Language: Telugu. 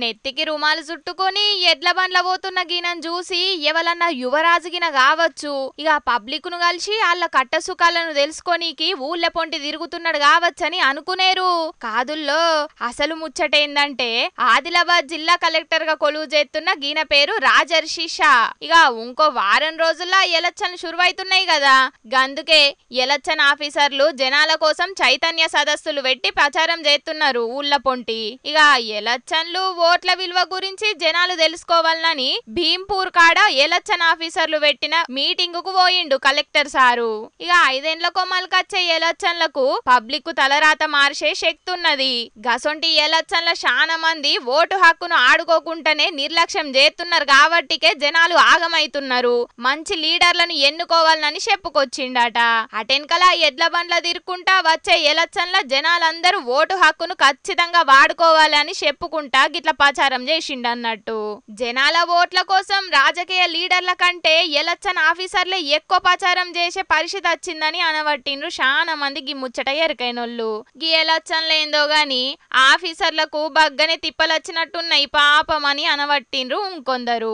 నెత్తికి రుమాలు చుట్టుకొని ఎడ్ల బండ్ల పోతున్న గీనను చూసి ఎవలన్నా యువరాజుగిన కావచ్చు. ఇక పబ్లిక్ ను కలిసి వాళ్ళ కట్ట సుఖాలను తెలుసుకోనీకి ఊళ్ళ పొంటి తిరుగుతున్నాడు కావచ్చని అనుకునేరు. కాదుల్లో అసలు ముచ్చటేందంటే ఆదిలాబాద్ జిల్లా కలెక్టర్ గా కొలువు చేస్తున్న గీన పేరు రాజర్షి షా. ఇక ఇంకో వారం రోజుల్లో ఎలక్షన్లు షురువైతున్నాయి కదా, గందుకే ఎలక్షన్ ఆఫీసర్లు జనాల కోసం చైతన్య సదస్సులు పెట్టి ప్రచారం చేస్తున్నారు ఊళ్ళ పొంటి. ఇక ఎలక్షన్లు ఓట్ల విలువ గురించి జనాలు తెలుసుకోవాలని భీంపూర్ కాడ ఎలక్షన్ ఆఫీసర్లు పెట్టిన మీటింగ్ కు పోయిండు కలెక్టర్ సారు. ఇక 5 ఏండ్ల కొమ్మలకొచ్చే ఎలక్షన్లకు పబ్లిక్ తలరాత మార్చే శక్తి ఉన్నది. గసొంటి ఎలక్షన్ల చాలా మంది ఓటు హక్కును ఆడుకోకుండానే నిర్లక్ష్యం చేస్తున్నారు కాబట్టికే జనాలు ఆగమైతున్నారు. మంచి లీడర్లను ఎన్నుకోవాలని చెప్పుకొచ్చిండట. అటెన్కల ఎడ్ల బండ్ల తిరుక్కుంటా వచ్చే ఎలక్షన్ల జనాలందరూ ఓటు హక్కును ఖచ్చితంగా వాడుకోవాలని చెప్పుకుంటా గిట్ల ప్రచారం చేసిండన్నట్టు. జనాల ఓట్ల కోసం రాజకీయ లీడర్ల కంటే ఎలక్షన్ ఆఫీసర్లే ఎక్కువ ప్రచారం చేసే పరిస్థితి వచ్చిందని అనబట్టిండ్రు చాలా మంది గి ముచ్చట ఎరుకైనోళ్ళు. గీ ఎలక్షన్లు ఏందో గాని ఆఫీసర్లకు బగ్గనే తిప్పలొచ్చినట్టున్నాయి పాపమని అనబట్టిండ్రు ఇంకొందరు.